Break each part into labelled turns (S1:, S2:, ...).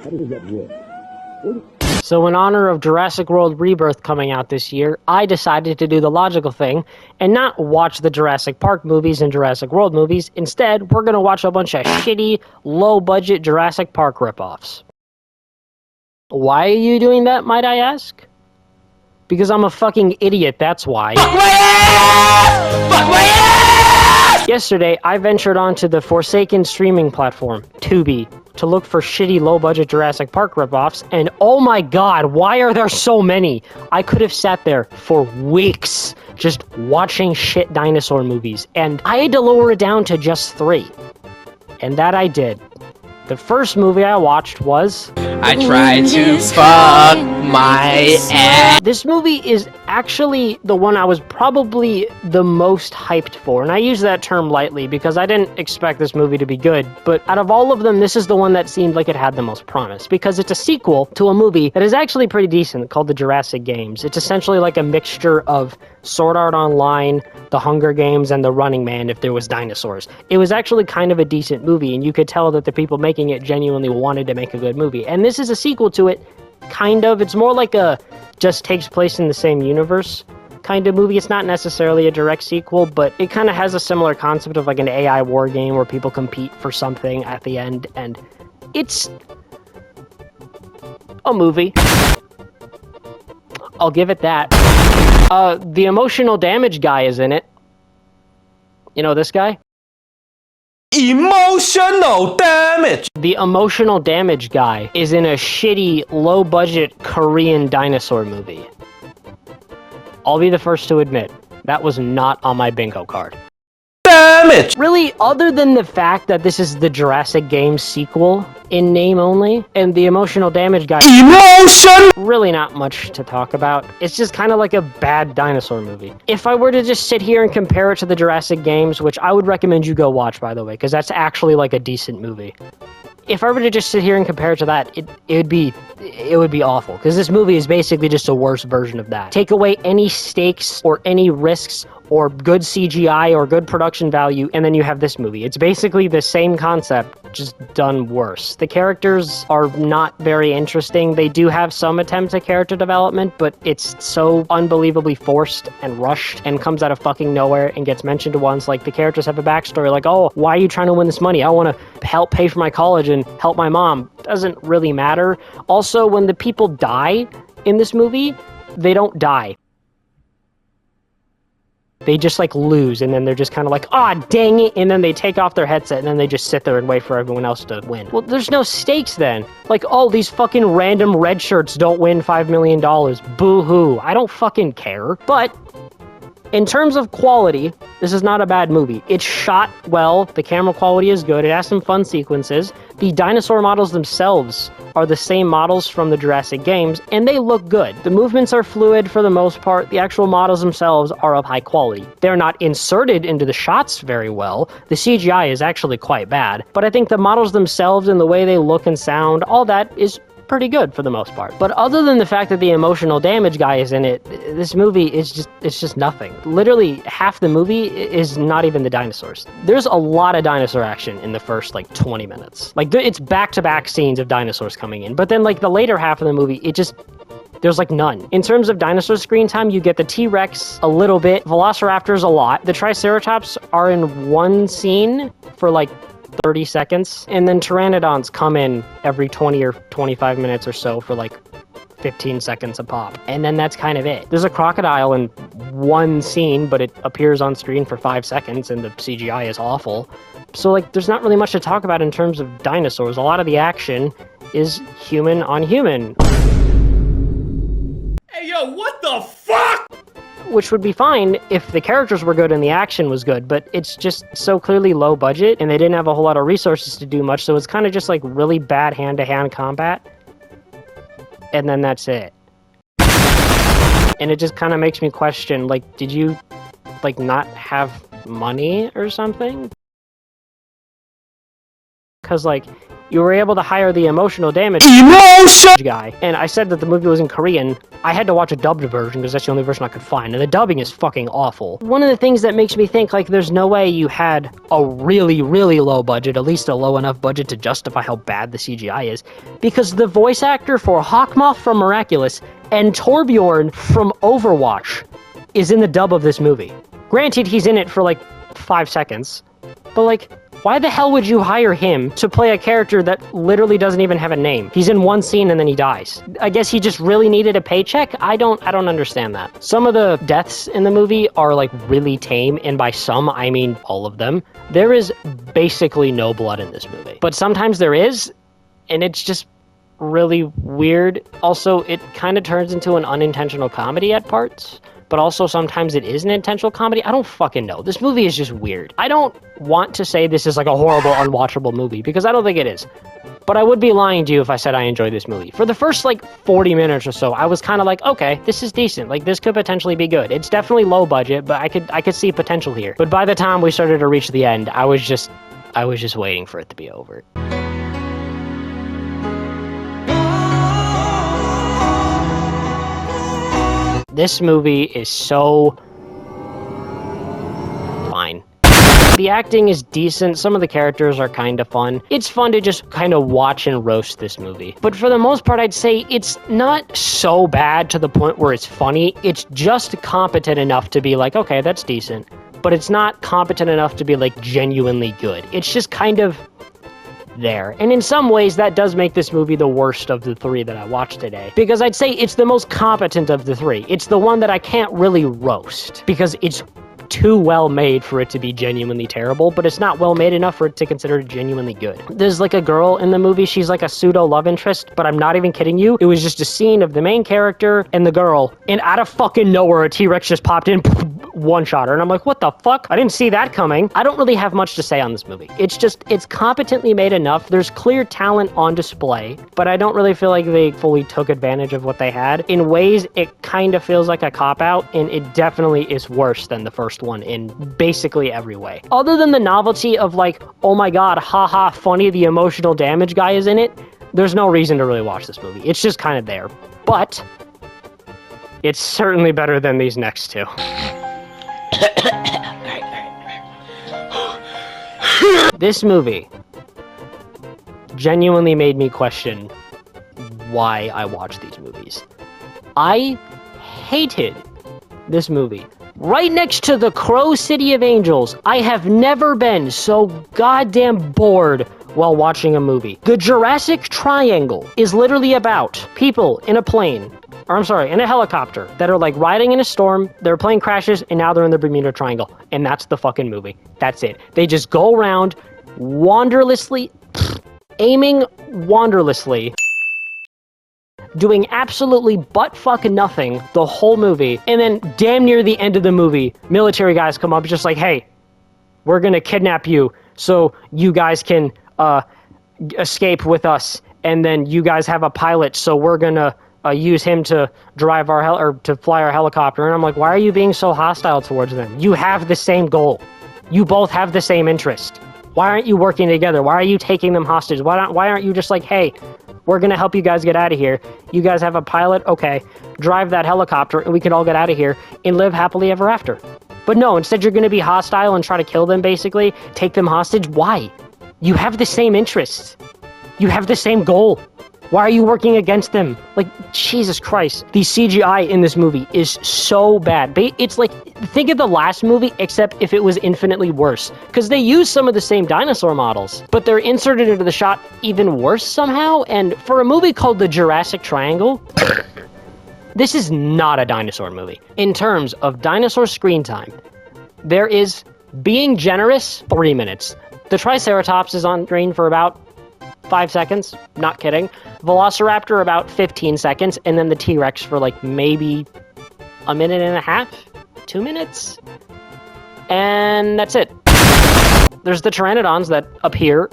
S1: How does that work?
S2: So in honor of Jurassic World Rebirth coming out this year, I decided to do the logical thing and not watch the Jurassic Park movies and Jurassic World movies. Instead, we're going to watch a bunch of shitty, low-budget Jurassic Park ripoffs. Why are you doing that, might I ask? Because I'm a fucking idiot, that's why. Fuck my ass! Fuck my ass! Yesterday, I ventured onto the forsaken streaming platform, Tubi, to look for shitty low-budget Jurassic Park ripoffs, and oh my god, why are there so many? I could have sat there for weeks just watching shit dinosaur movies, and I had to lower it down to just 3. And that I did. The first movie I watched was...
S3: I tried to fuck my ass.
S2: This movie is actually the one I was probably the most hyped for, and I use that term lightly because I didn't expect this movie to be good, but out of all of them, this is the one that seemed like it had the most promise, because it's a sequel to a movie that is actually pretty decent called The Jurassic Games. It's essentially like a mixture of Sword Art Online, The Hunger Games, and The Running Man if there was dinosaurs. It was actually kind of a decent movie, and you could tell that the people making it genuinely wanted to make a good movie. And this is a sequel to it, kind of. It's more like a just takes place in the same universe kind of movie. It's not necessarily a direct sequel, but it kind of has a similar concept of like an AI war game where people compete for something at the end, and it's a movie. I'll give it that. The emotional damage guy is in it. You know this guy?
S3: Emotional damage!
S2: The emotional damage guy is in a shitty, low-budget Korean dinosaur movie. I'll be the first to admit, that was not on my bingo card.
S3: Damage!
S2: Really, other than the fact that this is the Jurassic Games sequel, in name only, and the emotional damage guy...
S3: Emotion!
S2: Really not much to talk about. It's just kind of like a bad dinosaur movie. If I were to just sit here and compare it to the Jurassic Games, which I would recommend you go watch, by the way, because that's actually like a decent movie. If I were to just sit here and compare it to that, it would be awful, because this movie is basically just a worse version of that. Take away any stakes or any risks or good CGI or good production value, and then you have this movie. It's basically the same concept, just done worse. The characters are not very interesting. They do have some attempts at character development, but it's so unbelievably forced and rushed and comes out of fucking nowhere and gets mentioned once. Like, the characters have a backstory, like, oh, why are you trying to win this money? I want to help pay for my college and help my mom. Doesn't really matter. Also, when the people die in this movie, they don't die. They just, like, lose, and then they're just kind of like, ah, dang it, and then they take off their headset, and then they just sit there and wait for everyone else to win. Well, there's no stakes then. Like, oh, these fucking random red shirts don't win $5 million. Boo-hoo. I don't fucking care. But in terms of quality, this is not a bad movie. It's shot well, the camera quality is good, it has some fun sequences. The dinosaur models themselves are the same models from the Jurassic Games, and they look good. The movements are fluid for the most part, the actual models themselves are of high quality. They're not inserted into the shots very well, the CGI is actually quite bad, but I think the models themselves and the way they look and sound, all that is pretty good for the most part. But other than the fact that the emotional damage guy is in it, this movie is just nothing. Literally half the movie is not even the dinosaurs. There's a lot of dinosaur action in the first like 20 minutes. Like it's back-to-back scenes of dinosaurs coming in. But then like the later half of the movie, there's like none. In terms of dinosaur screen time, you get the T-Rex a little bit, Velociraptors a lot. The Triceratops are in one scene for like 30 seconds, and then Pteranodons come in every 20 or 25 minutes or so for like 15 seconds a pop. And then that's kind of it. There's a crocodile in one scene, but it appears on screen for 5 seconds, and the CGI is awful. So like, there's not really much to talk about in terms of dinosaurs. A lot of the action is human on human.
S3: Hey yo, what the fuck?
S2: Which would be fine if the characters were good and the action was good, but it's just so clearly low budget, and they didn't have a whole lot of resources to do much, so it's kind of just like really bad hand-to-hand combat, and then that's it. And it just kind of makes me question, like, did you, like, not have money or something? Because, like, you were able to hire the emotional damage guy. And I said that the movie was in Korean. I had to watch a dubbed version because that's the only version I could find, and the dubbing is fucking awful. One of the things that makes me think, like, there's no way you had a really, really low budget, at least a low enough budget to justify how bad the CGI is, because the voice actor for Hawkmoth from Miraculous and Torbjorn from Overwatch is in the dub of this movie. Granted, he's in it for, like, 5 seconds, but, like, why the hell would you hire him to play a character that literally doesn't even have a name? He's in one scene and then he dies. I guess he just really needed a paycheck? I don't understand that. Some of the deaths in the movie are like really tame, and by some, I mean all of them. There is basically no blood in this movie. But sometimes there is, and it's just really weird. Also, it kind of turns into an unintentional comedy at parts. But also sometimes it is an intentional comedy. I don't fucking know. This movie is just weird. I don't want to say this is like a horrible, unwatchable movie, because I don't think it is. But I would be lying to you if I said I enjoyed this movie. For the first, like, 40 minutes or so, I was kind of like, okay, this is decent. Like, this could potentially be good. It's definitely low budget, but I could see potential here. But by the time we started to reach the end, I was just waiting for it to be over. This movie is so fine. The acting is decent, some of the characters are kind of fun. It's fun to just kind of watch and roast this movie. But for the most part, I'd say it's not so bad to the point where it's funny. It's just competent enough to be like, okay, that's decent. But it's not competent enough to be like genuinely good. It's just kind of there. And in some ways, that does make this movie the worst of the three that I watched today. Because I'd say it's the most competent of the three. It's the one that I can't really roast, because it's too well made for it to be genuinely terrible, but it's not well made enough for it to consider it genuinely good. There's like a girl in the movie, she's like a pseudo love interest, but I'm not even kidding you. It was just a scene of the main character and the girl, and out of fucking nowhere, a T-Rex just popped in, one-shot her, and I'm like, what the fuck? I didn't see that coming. I don't really have much to say on this movie. It's competently made enough. There's clear talent on display, but I don't really feel like they fully took advantage of what they had. In ways, it kind of feels like a cop-out, and it definitely is worse than the first one in basically every way. Other than the novelty of like, oh my god, haha, funny, the emotional damage guy is in it, there's no reason to really watch this movie. It's just kind of there. But it's certainly better than these next two. This movie genuinely made me question why I watch these movies. I hated this movie. Right next to the Crow City of Angels, I have never been so goddamn bored while watching a movie. The Jurassic Triangle is literally about people in a plane, or I'm sorry, in a helicopter, that are like riding in a storm, their plane crashes, and now they're in the Bermuda Triangle. And that's the fucking movie. That's it. They just go around wanderlessly, aiming wanderlessly, doing absolutely butt-fucking nothing the whole movie, and then damn near the end of the movie, military guys come up just like, hey, we're gonna kidnap you so you guys can escape with us, and then you guys have a pilot, so we're gonna use him to drive our to fly our helicopter. And I'm like, why are you being so hostile towards them? You have the same goal. You both have the same interest. Why aren't you working together? Why are you taking them hostage? Why aren't you just like, hey, we're gonna help you guys get out of here. You guys have a pilot? Okay. Drive that helicopter and we can all get out of here and live happily ever after. But no, instead you're gonna be hostile and try to kill them, basically. Take them hostage. Why? You have the same interests. You have the same goal. Why are you working against them? Like, Jesus Christ. The CGI in this movie is so bad. It's like, think of the last movie, except if it was infinitely worse. Because they use some of the same dinosaur models, but they're inserted into the shot even worse somehow. And for a movie called The Jurassic Triangle, this is not a dinosaur movie. In terms of dinosaur screen time, there is, being generous, 3 minutes. The Triceratops is on screen for about 5 seconds, not kidding. Velociraptor about 15 seconds, and then the T-Rex for like maybe a minute and a half, 2 minutes, and that's it. There's the Pteranodons that appear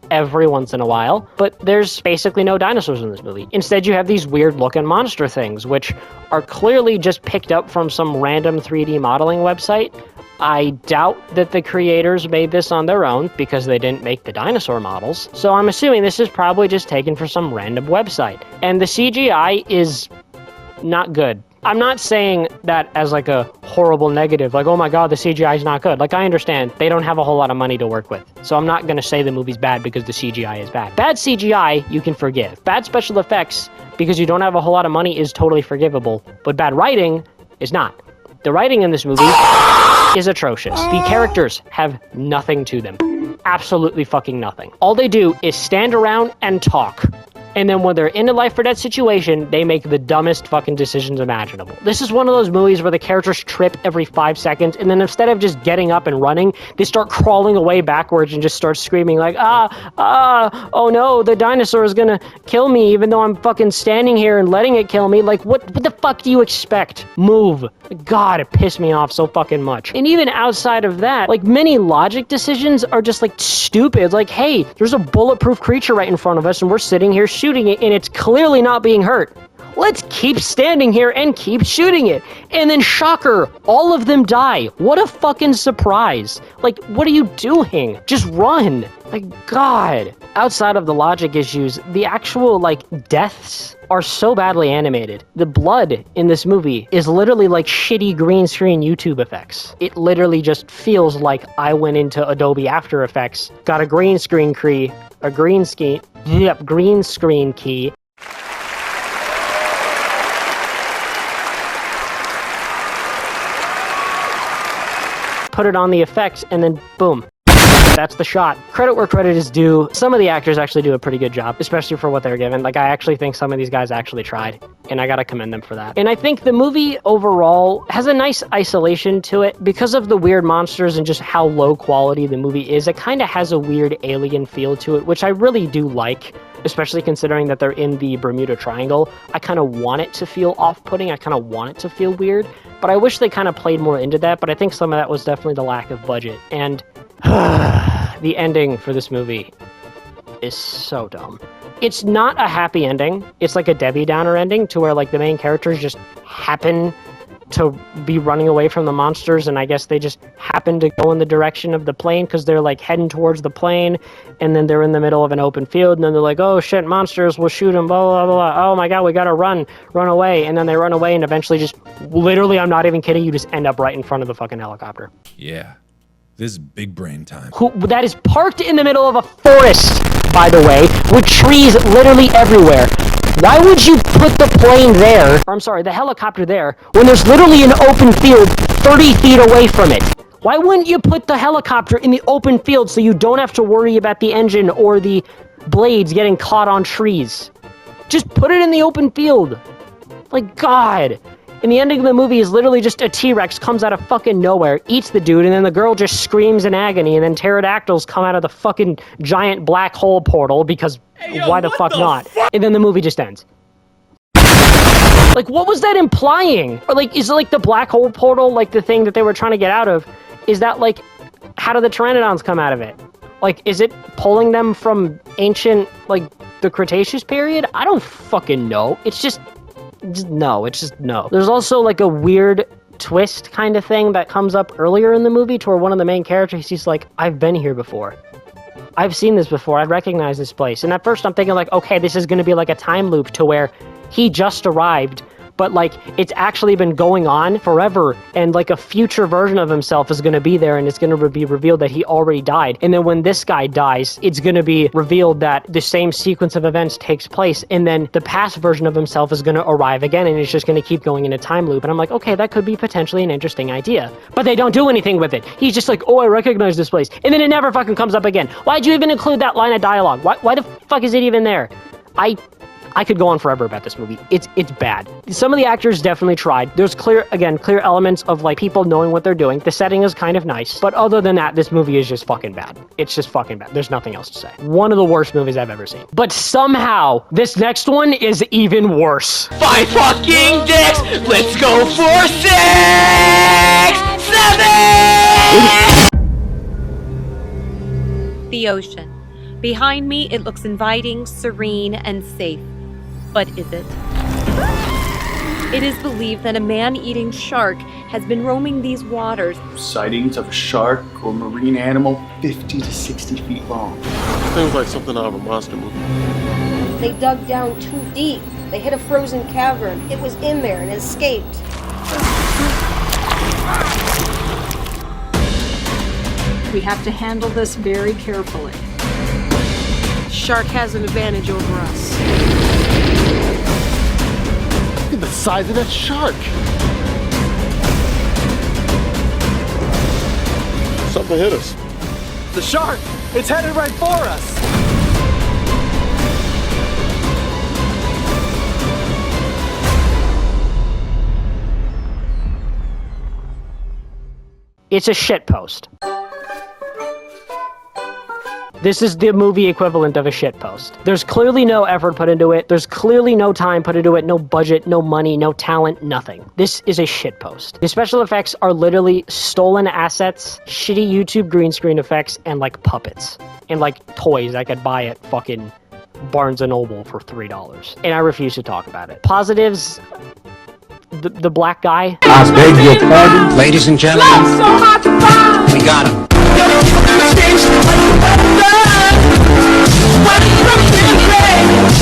S2: every once in a while, but there's basically no dinosaurs in this movie. Instead, you have these weird looking monster things, which are clearly just picked up from some random 3D modeling website, I doubt that the creators made this on their own because they didn't make the dinosaur models. So I'm assuming this is probably just taken from some random website. And the CGI is not good. I'm not saying that as like a horrible negative, like, oh my god, the CGI is not good. Like, I understand they don't have a whole lot of money to work with. So I'm not going to say the movie's bad because the CGI is bad. Bad CGI, you can forgive. Bad special effects, because you don't have a whole lot of money, is totally forgivable. But bad writing is not. The writing in this movie is atrocious. The characters have nothing to them. Absolutely fucking nothing. All they do is stand around and talk. And then when they're in a life or death situation, they make the dumbest fucking decisions imaginable. This is one of those movies where the characters trip every 5 seconds, and then instead of just getting up and running, they start crawling away backwards and just start screaming like, oh no, the dinosaur is gonna kill me even though I'm fucking standing here and letting it kill me. Like, what the fuck do you expect? Move. God, it pissed me off so fucking much. And even outside of that, like, many logic decisions are just like stupid. Like, hey, there's a bulletproof creature right in front of us and we're sitting here shooting it and it's clearly not being hurt. Let's keep standing here and keep shooting it. And then shocker, all of them die. What a fucking surprise. Like, what are you doing? Just run. Like, God. Outside of the logic issues, the actual, like, deaths are so badly animated. The blood in this movie is literally like shitty green screen YouTube effects. It literally just feels like I went into Adobe After Effects, got a green screen key, put it on the effects, and then boom. That's the shot. Credit where credit is due. Some of the actors actually do a pretty good job, especially for what they're given. Like, I actually think some of these guys actually tried, and I gotta commend them for that. And I think the movie overall has a nice isolation to it. Because of the weird monsters and just how low quality the movie is, it kind of has a weird alien feel to it, which I really do like, especially considering that they're in the Bermuda Triangle. I kind of want it to feel off-putting. I kind of want it to feel weird, but I wish they kind of played more into that. But I think some of that was definitely the lack of budget. And the ending for this movie is so dumb. It's not a happy ending. It's like a Debbie Downer ending to where, like, the main characters just happen to be running away from the monsters, and I guess they just happen to go in the direction of the plane because they're, like, heading towards the plane, and then they're in the middle of an open field, and then they're like, oh shit, monsters, we'll shoot them, blah, blah, blah, oh my god, we gotta run away, and then they run away, and eventually just, literally, I'm not even kidding, you just end up right in front of the fucking helicopter.
S1: Yeah. This is big brain time.
S2: That is parked in the middle of a forest, by the way, with trees literally everywhere. Why would you put the plane there, or I'm sorry, the helicopter there, when there's literally an open field 30 feet away from it? Why wouldn't you put the helicopter in the open field so you don't have to worry about the engine or the blades getting caught on trees? Just put it in the open field. Like, God. And the ending of the movie is literally just a T-Rex comes out of fucking nowhere, eats the dude, and then the girl just screams in agony, and then pterodactyls come out of the fucking giant black hole portal because why the fuck not? And then the movie just ends. Like, what was that implying? Or, like, is it like the black hole portal, like the thing that they were trying to get out of? Is that, like, how do the pteranodons come out of it? Like, is it pulling them from ancient, like, the Cretaceous period? I don't fucking know. It's just no. There's also, like, a weird twist kind of thing that comes up earlier in the movie to where one of the main characters, he's like, I've been here before. I've seen this before. I recognize this place. And at first I'm thinking, like, okay, this is going to be like a time loop to where he just arrived, but, like, it's actually been going on forever, and, like, a future version of himself is going to be there, and it's going to be revealed that he already died. And then when this guy dies, it's going to be revealed that the same sequence of events takes place, and then the past version of himself is going to arrive again, and it's just going to keep going in a time loop. And I'm like, okay, that could be potentially an interesting idea. But they don't do anything with it. He's just like, oh, I recognize this place. And then it never fucking comes up again. Why'd you even include that line of dialogue? Why the fuck is it even there? I could go on forever about this movie. It's bad. Some of the actors definitely tried. There's clear elements of, like, people knowing what they're doing. The setting is kind of nice. But other than that, this movie is just fucking bad. It's just fucking bad. There's nothing else to say. One of the worst movies I've ever seen. But somehow, this next one is even worse.
S3: 5 fucking dicks! Let's go for 6! 7!
S4: The ocean. Behind me, it looks inviting, serene, and safe. But is it? It is believed that a man-eating shark has been roaming these waters.
S5: Sightings of a shark or marine animal 50 to 60 feet long.
S6: Seems like something out of a monster movie.
S7: They dug down too deep. They hit a frozen cavern. It was in there and escaped.
S8: We have to handle this very carefully.
S7: Shark has an advantage over us.
S6: Look at the size of that shark. Something hit us.
S9: The shark! It's headed right for us!
S2: It's a shitpost. This is the movie equivalent of a shitpost. There's clearly no effort put into it. There's clearly no time put into it, no budget, no money, no talent, nothing. This is a shitpost. The special effects are literally stolen assets, shitty YouTube green screen effects, and like puppets. And like toys I could buy at fucking Barnes & Noble for $3. And I refuse to talk about it. Positives, the black guy.
S10: I beg your pardon? Ladies and gentlemen, we got him. When